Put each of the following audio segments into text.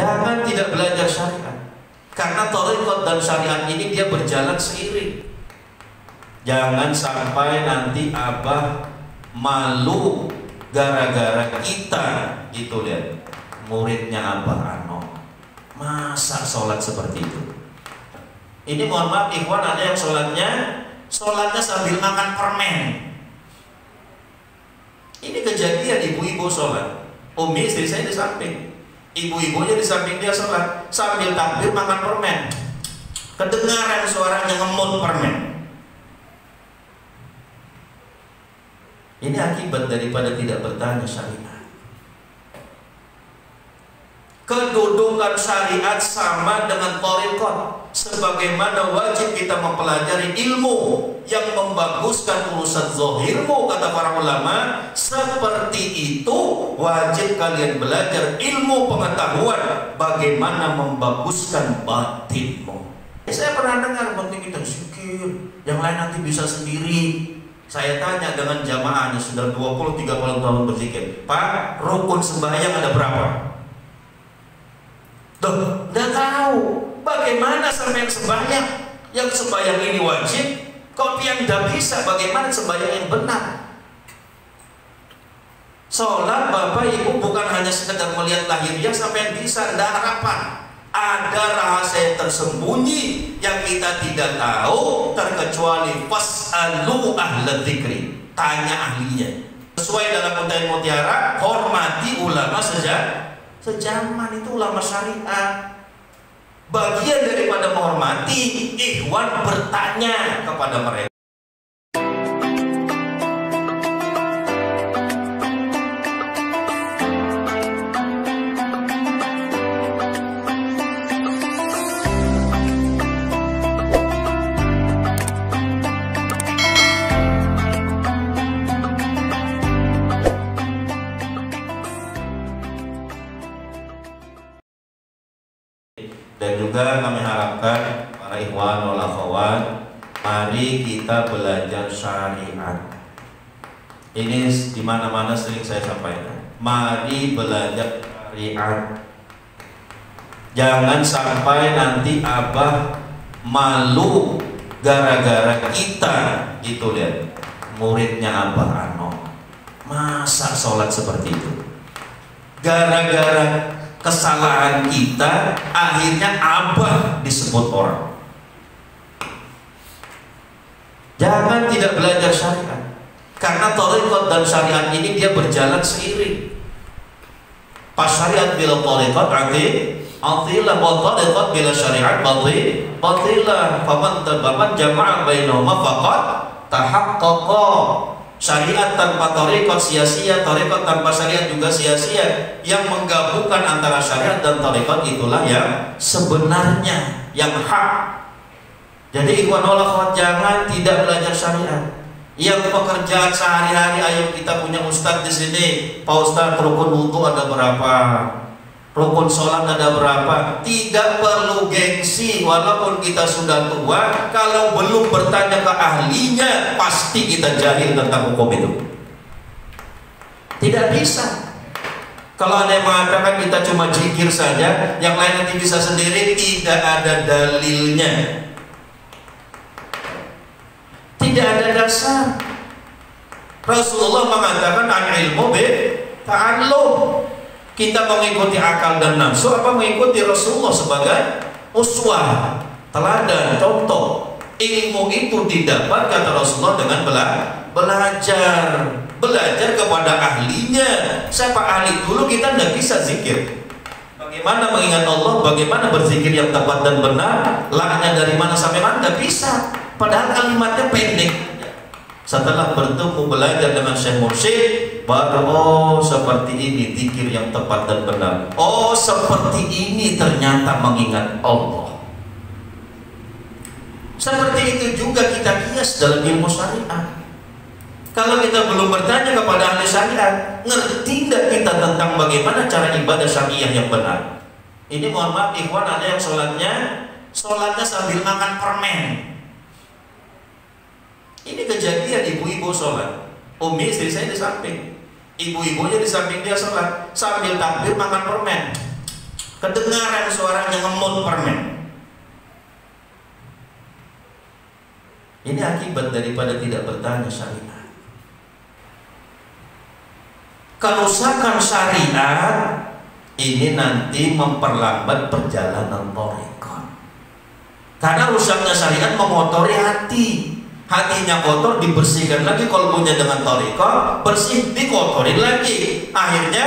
Jangan tidak belajar syariat, karena thariqat dan syariat ini dia berjalan seiring. Jangan sampai nanti abah malu gara-gara kita itu, lihat muridnya abah Ano masa sholat seperti itu. Ini mohon maaf ikhwan, ada yang sholatnya sambil makan permen. Ini kejadian ibu-ibu sholat. Umi istri saya di samping, ibu-ibunya di samping dia sholat sambil takbir makan permen. Kedengaran suaranya ngemut permen. Ini akibat daripada tidak bertanya syariat. Kedudukan syariat sama dengan thariqat. Sebagaimana wajib kita mempelajari ilmu yang membaguskan urusan zahirmu, kata para ulama, seperti itu wajib kalian belajar ilmu pengetahuan bagaimana membaguskan batinmu. Saya pernah dengar penting kita zikir, yang lain nanti bisa sendiri. Saya tanya dengan jamaahnya sudah 20-30 tahun berzikir, Pak, rukun sembahyang ada berapa? Tuh, nggak tahu. Bagaimana sampai sembahyang? Yang sembahyang ini wajib, kok yang tidak bisa? Bagaimana sembahyang yang benar? Sholat Bapak Ibu bukan hanya sekedar melihat lahiriah sampai bisa, tidak harapan. Ada rahasia tersembunyi yang kita tidak tahu, terkecuali fas'alu ahla dzikri, tanya ahlinya. Sesuai dalam Untayan Mutiara, hormati ulama sejaman, itu ulama syariat. Bagian daripada menghormati, ikhwan bertanya kepada mereka. Dan juga kami harapkan para ikhwan wal akhwat, mari kita belajar syariat. Ini di mana-mana sering saya sampaikan. Mari belajar syariat. Jangan sampai nanti abah malu gara-gara kita itu, lihat muridnya abah Ano masa sholat seperti itu. Gara-gara kesalahan kita akhirnya abah disebut orang. Jangan tidak belajar syariat, karena thariqat dan syariat ini dia berjalan seiring. Pas syariat bila thariqat atilah, wa thariqat bila syariat batilah. Faman jama'a bainahuma faqad tahaqqaqa. Syariat tanpa thariqat sia-sia, thariqat tanpa syariat juga sia-sia. Yang menggabungkan antara syariat dan thariqat itulah yang sebenarnya, yang hak. Jadi ikhwan wal akhwat, jangan tidak belajar syariat. Yang pekerjaan sehari-hari, ayo kita punya ustadz di sini, Pak Ustadz, rukun wudu ada berapa? Rukun sholat ada berapa? Tidak perlu gengsi, walaupun kita sudah tua. Kalau belum bertanya ke ahlinya, pasti kita jahil tentang hukum itu. Tidak bisa. Kalau ada yang mengatakan kita cuma zikir saja, yang lain nanti bisa sendiri, tidak ada dalilnya. Tidak ada dasar. Rasulullah mengatakan an ilmu ta'allum. Kita mengikuti akal dan nafsu apa mengikuti Rasulullah sebagai uswah, teladan, contoh. Ilmu itu didapat, kata Rasulullah, dengan belajar kepada ahlinya. Siapa ahli dulu, kita tidak bisa zikir. Bagaimana mengingat Allah, bagaimana berzikir yang tepat dan benar, laknya dari mana sampai mana, tidak bisa. Padahal kalimatnya pendek. Setelah bertemu belajar dengan Syekh Mursyid, baru oh seperti ini zikir yang tepat dan benar. Oh seperti ini ternyata mengingat Allah. Seperti itu juga kita kias dalam ilmu syariat. Kalau kita belum bertanya kepada ahli syariat, ngerti tidak kita tentang bagaimana cara ibadah syariah yang benar? Ini mohon maaf ikhwan, ada yang sholatnya sambil makan permen. Ini kejadian ibu-ibu sholat. Umi istri saya di samping, ibu-ibunya di samping dia sholat sambil takbir makan permen. kedengaran suaranya ngemut permen. Ini akibat daripada tidak bertanya syariat. Kerusakan syariat ini nanti memperlambat perjalanan thariqah. Karena rusaknya syariat mengotori hati. Hatinya kotor, dibersihkan lagi kolbunya dengan thariqah, bersih, dikotorin lagi. Akhirnya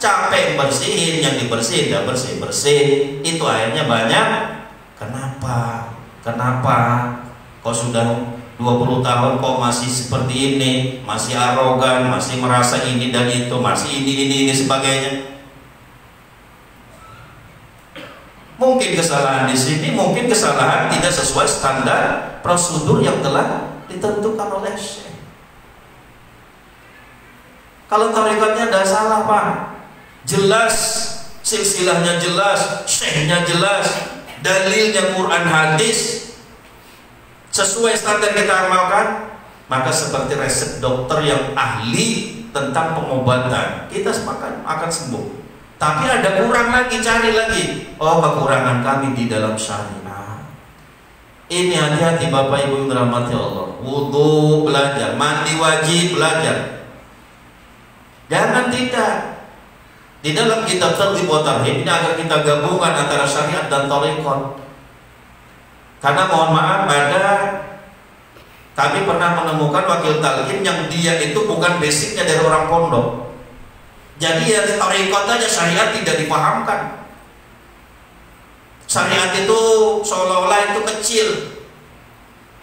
capek bersihin, yang dibersihin tidak bersih-bersih. Itu akhirnya banyak. Kenapa? Kok sudah 20 tahun kok masih seperti ini, masih arogan, masih merasa ini dan itu, masih ini sebagainya. Mungkin kesalahan di sini, mungkin kesalahan tidak sesuai standar prosedur yang telah ditentukan oleh Syekh. Kalau tarikatnya ada salah, Pak, jelas, silsilahnya jelas, syekhnya jelas, dalilnya Quran hadis, sesuai standar kita amalkan, maka seperti resep dokter yang ahli tentang pengobatan, kita sepakat akan sembuh. Tapi ada kurang lagi, cari lagi. Oh, kekurangan kami di dalam syariat. Ini hati-hati Bapak Ibu yang dirahmati Allah. Wudu belajar, mandi wajib belajar. Jangan tidak. Di dalam kitab Targhib wa Tarhib ini agar kita gabungan antara syariat dan thariqah. Karena mohon maaf, kami pernah menemukan wakil talqin yang dia itu bukan basicnya dari orang pondok. Jadi ya thariqah aja, syariat tidak dipahamkan. Syariat itu seolah-olah itu kecil.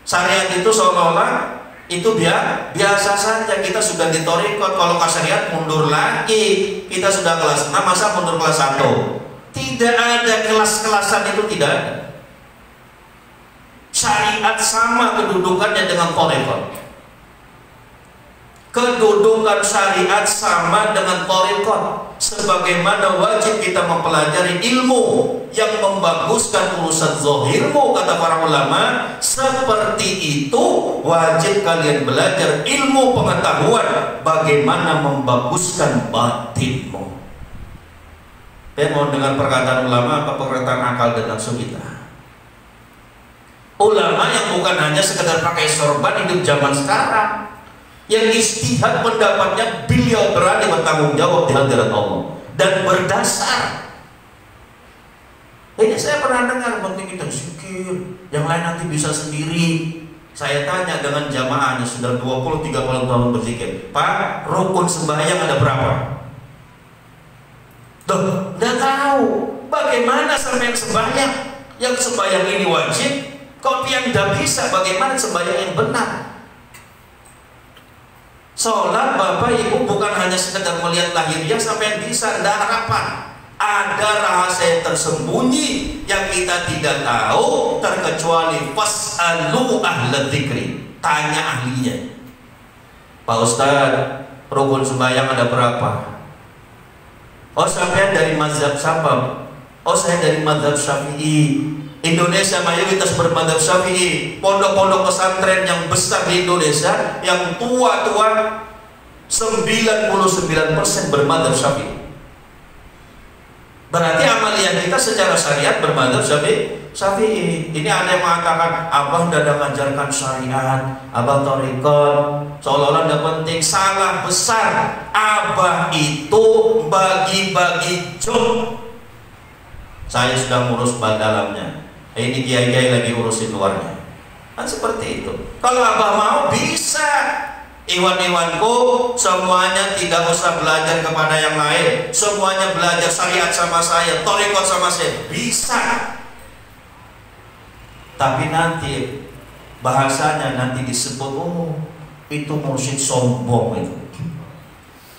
Syariat itu seolah-olah itu biasa saja. Kita sudah di thariqah, kalau ke syariat mundur lagi. Kita sudah kelas 6, masa mundur kelas 1? Tidak ada kelas-kelasan, itu tidak ada. Syariat sama kedudukannya dengan thariqah. Kedudukan syariat sama dengan thariqah. Sebagaimana wajib kita mempelajari ilmu yang membaguskan urusan zahirmu, kata para ulama, seperti itu wajib kalian belajar ilmu pengetahuan bagaimana membaguskan batinmu. Mau dengan perkataan ulama apa perkataan akal dan nafsu kita? Ulama yang bukan hanya sekedar pakai sorban hidup zaman sekarang, yang istihad pendapatnya beliau berani bertanggung jawab di hadirat Allah dan berdasar. Ini saya pernah dengar, penting kita zikir, yang lain nanti bisa sendiri. Saya tanya dengan jamaahnya sudah 20-30 tahun berzikir, Pak, rukun sembahyang ada berapa? Tuh, nggak tahu. Bagaimana sampai sembahyang? Yang sembahyang ini wajib, kok yang tidak bisa, bagaimana sembahyang yang benar? Sholat Bapak Ibu bukan hanya sekedar melihat lahiriah sampai bisa, tidak harapan. Ada rahasia tersembunyi yang kita tidak tahu, terkecuali fas'alu ahla dzikri, tanya ahlinya. Pak Ustadz, rukun sembahyang ada berapa? Oh, sampai dari mazhab siapa? Oh, saya dari mazhab Syafi'i. Indonesia mayoritas bermadzhab Syafi'i. Pondok-pondok pesantren yang besar di Indonesia yang tua-tua 99% bermadzhab Syafi'i. Berarti amaliyah kita secara syariat bermadzhab Syafi'i. Ini ada yang mengatakan Abah tidak mengajarkan syariat, Abah thariqah, seolah-olah tidak penting. Salah besar. Abah itu bagi-bagi job. Saya sudah ngurus dalamnya. Ini kiai-kiai lagi urusin luarnya. Kan seperti itu. Kalau Abah mau bisa. Iwan-iwanku semuanya tidak usah belajar kepada yang lain. Semuanya belajar syariat sama saya, thariqah sama saya. Bisa. Tapi nanti bahasanya nanti disebut, oh itu mursyid sombong itu.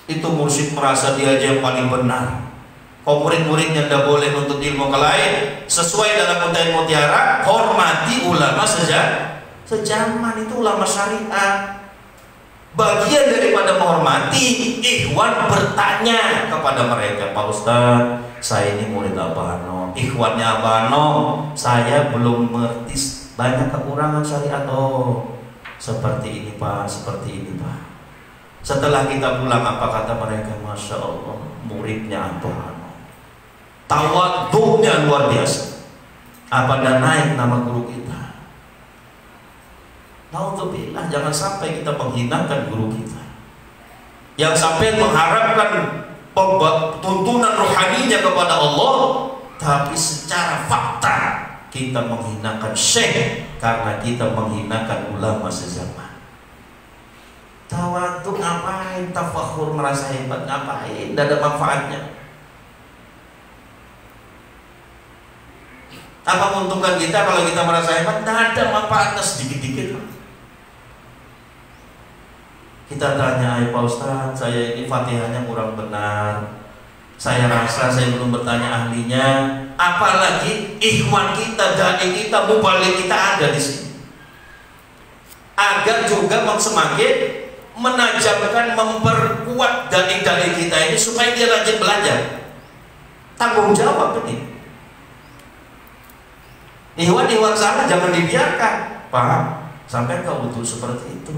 Itu mursyid merasa dia aja yang paling benar. Kau murid-muridnya tidak boleh untuk ilmu ke lain. Sesuai dalam Untayan Mutiara, hormati ulama sejaman, itu ulama syariat. Bagian daripada menghormati, ikhwan bertanya kepada mereka, Pak Ustadz, saya ini murid Abah Ano, ikhwannya Abah Ano, saya belum mengerti, banyak kekurangan syariat. Oh, seperti ini Pak, seperti ini Pak. Setelah kita pulang, apa kata mereka? Masya Allah, muridnya Abah Ano. tawadhunya luar biasa. Apa dan naik nama guru kita. Naudzubillah, jangan sampai kita menghinakan guru kita. Yang sampai mengharapkan tuntunan rohaninya kepada Allah, tapi secara fakta kita menghinakan syekh karena kita menghinakan ulama sezaman. Tawadhu ngapain? Tafakhur, merasa hebat ngapain? Tidak ada manfaatnya. Apa menguntungkan kita kalau kita merasa hebat? Tidak ada manfaatnya sedikit-dikit. Kita tanya, Pak Ustaz, saya ini Fatihahnya kurang benar. Saya rasa saya belum bertanya ahlinya. Apalagi ikhwan kita, dai kita, mubalik kita ada di sini. Agar juga semakin menajamkan, memperkuat dai-dai kita ini supaya dia rajin belajar. Tanggung jawab ini. Ikhwan salah jangan dibiarkan. Paham? Sampai kau betul seperti itu.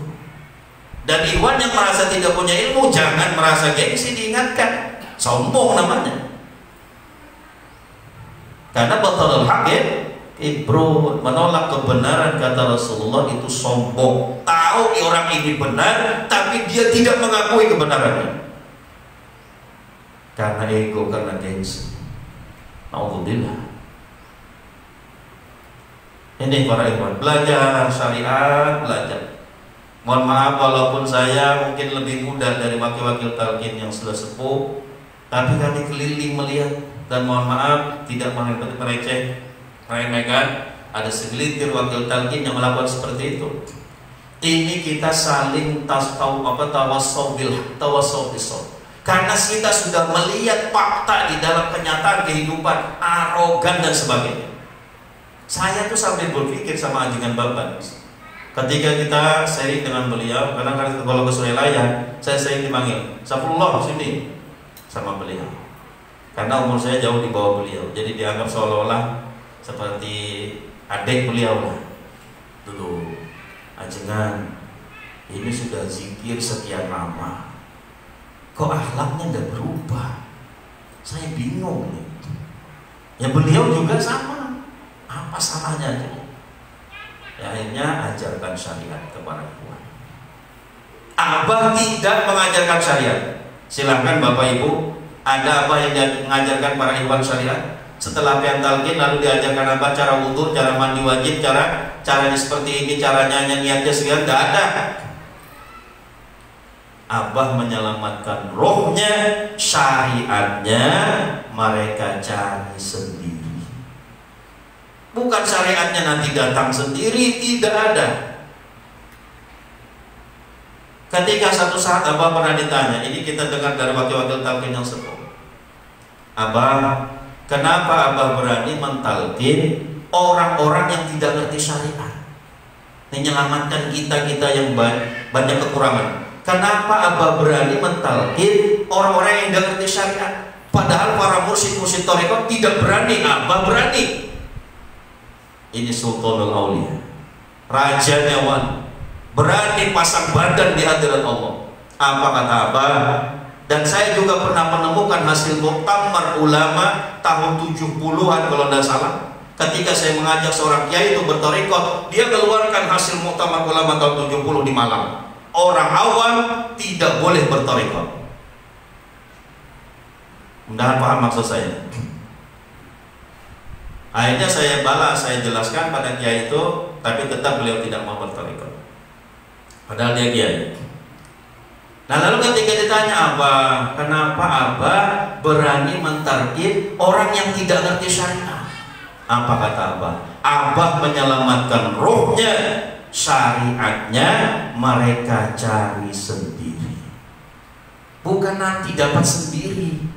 Dan ikhwan yang merasa tidak punya ilmu jangan merasa gengsi, diingatkan. Sombong namanya. Karena batalul haqq ibru, menolak kebenaran kata Rasulullah itu sombong. Tahu orang ini benar tapi dia tidak mengakui kebenarannya. Karena ego, karena gengsi. Alhamdulillah. Ini para ikhwan, belajar syariat, belajar. Mohon maaf walaupun saya mungkin lebih muda dari wakil-wakil talqin yang sudah sepuh, tapi kami keliling melihat, dan mohon maaf tidak meremehkan, ada segelintir wakil talqin yang melakukan seperti itu. Ini kita saling tawassaw bisawab. Karena kita sudah melihat fakta di dalam kenyataan kehidupan, arogan dan sebagainya. Saya tuh sampai berpikir sama anjingan baban. Ketika kita sharing dengan beliau, karena kalau ke Surabaya, saya sering dipanggil, Safrullah sini sama beliau. Karena umur saya jauh di bawah beliau, jadi dianggap seolah-olah seperti adik beliau lah. Dulu, anjingan, ini sudah zikir sekian lama, kok akhlaknya nggak berubah? Saya bingung nih. Ya beliau juga sama. Apa salahnya aja? Ya, akhirnya ajarkan syariat kepada ikhwan. Abah tidak mengajarkan syariat. Silahkan Bapak Ibu, ada apa yang mengajarkan para ikhwan syariat? Setelah pian talqin lalu diajarkan apa? Cara wudu, cara mandi wajib, caranya seperti ini, caranya niatnya sekian, tidak ada. Abah menyelamatkan rohnya, syariatnya mereka cari sendiri. Bukan syariatnya nanti datang sendiri, tidak ada. Ketika satu saat Abah pernah ditanya, ini kita dengar dari wakil-wakil talqin yang sepuh, Abah, kenapa Abah berani mentalqin orang-orang yang tidak ngerti syariat, menyelamatkan kita yang banyak kekurangan? Kenapa Abah berani mentalqin orang-orang yang tidak ngerti syariat? Padahal para mursyid-mursyid thariqah tidak berani, Abah berani. Ini Sultanul Aulia, Rajanya Wali, berani pasang badan di hadirat Allah. Apa kata Abah? Dan saya juga pernah menemukan hasil muktamar ulama tahun 70-an kalau tidak salah. Ketika saya mengajak seorang kiai itu berthariqah, dia keluarkan hasil muktamar ulama tahun 70 di Malang. Orang awam tidak boleh berthariqah. Mudah-mudahan paham maksud saya. Akhirnya saya balas, saya jelaskan pada kiai itu, tapi tetap beliau tidak mau berthariqah. Padahal dia kiai. Nah lalu ketika ditanya Abah, kenapa Abah berani mentarget orang yang tidak ngerti syariat? Apa kata Abah? Abah menyelamatkan rohnya, syariatnya mereka cari sendiri. Bukan nanti dapat sendiri.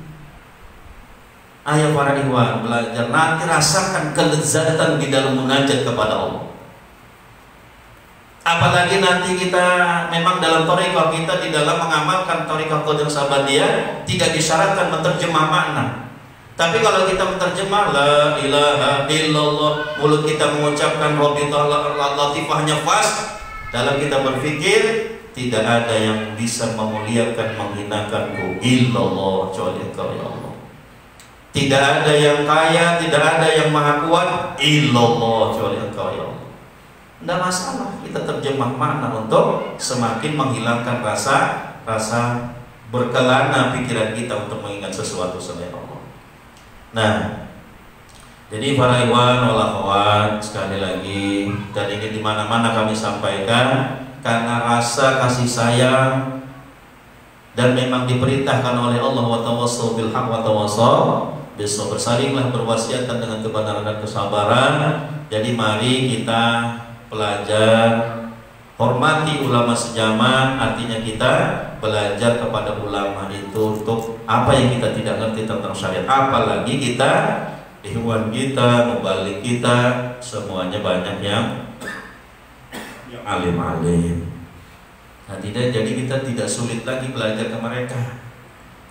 Ayo para ikhwan belajar, nanti rasakan kelezatan di dalam munajat kepada Allah. Apalagi nanti kita memang dalam thariqah kita di dalam mengamalkan thariqah Qadir Sabadiyah tidak disyaratkan menerjemah makna. Tapi kalau kita menerjemah la ilaha illallah, mulut kita mengucapkan Rabbitah latifahnya fas, dalam kita berpikir tidak ada yang bisa memuliakan menghinakanku illallah kecuali Engkau ya Allah. Tidak ada yang kaya, tidak ada yang maha kuat illallah, kecuali Engkau ya Allah. Tidak masalah kita terjemah makna untuk semakin menghilangkan rasa berkelana pikiran kita untuk mengingat sesuatu selain Allah. Nah, jadi para ikhwan wal akhwat, sekali lagi, dan ini dimana-mana kami sampaikan, karena rasa kasih sayang dan memang diperintahkan oleh Allah, wa tawassaw bil haqq wa tawassaw bis sabr, bersalinglah berwasiatan dengan kebenaran dan kesabaran. Jadi mari kita belajar hormati ulama sejaman, artinya kita belajar kepada ulama itu untuk apa yang kita tidak ngerti tentang syariat, apalagi kita ikhwan kita, mubalik kita, semuanya banyak yang alim-alim. Nah, jadi kita tidak sulit lagi belajar ke mereka.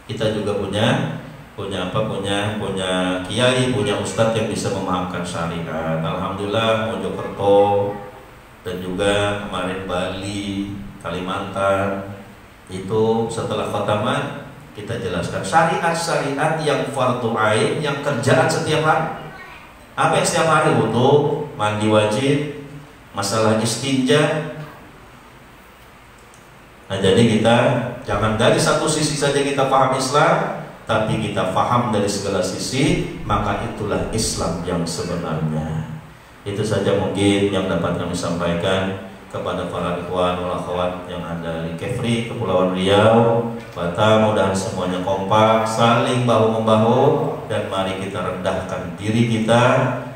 Kita juga punya kiai, punya ustadz yang bisa memahamkan syariat. Alhamdulillah Mojokerto dan juga kemarin Bali, Kalimantan itu setelah khataman kita jelaskan syariat-syariat yang fardu ain, yang kerjaan setiap hari. Apa yang setiap hari? Wudu, mandi wajib, masalah istinja. Nah, jadi kita jangan dari satu sisi saja kita paham Islam, tapi kita paham dari segala sisi, maka itulah Islam yang sebenarnya. Itu saja mungkin yang dapat kami sampaikan kepada para ikhwan wal akhwat yang ada di Kefri, Kepulauan Riau, Batam. Mudah-mudahan semuanya kompak, saling bahu-membahu, dan mari kita rendahkan diri kita.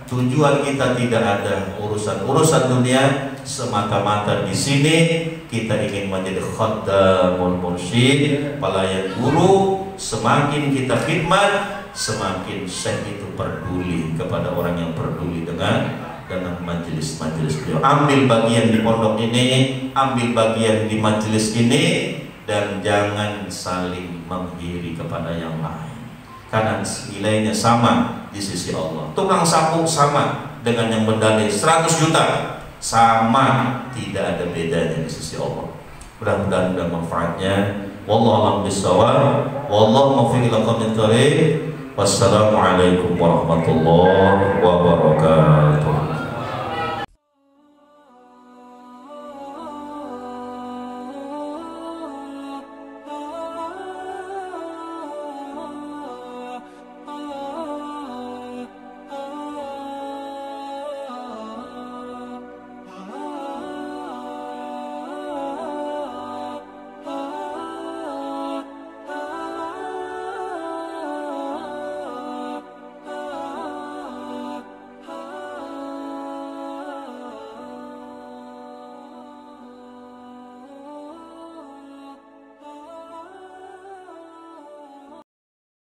Tujuan kita tidak ada urusan dunia semata-mata. Di sini kita ingin menjadi khaddamul mursyid, pelayan guru. Semakin kita khidmat, semakin syekh itu peduli kepada orang yang peduli dengan majelis-majelis beliau. Ambil bagian di pondok ini, ambil bagian di majelis ini, dan jangan saling menghiri kepada yang lain, karena nilainya sama di sisi Allah. Tukang sapu sama dengan yang berdalih 100 juta, sama, tidak ada bedanya di sisi Allah. Mudah-mudahan ada manfaatnya. Wallahu a'lam bishawab. Wallahu muwaffiq ila aqwamit thoriq. Wassalamualaikum warahmatullahi wabarakatuh.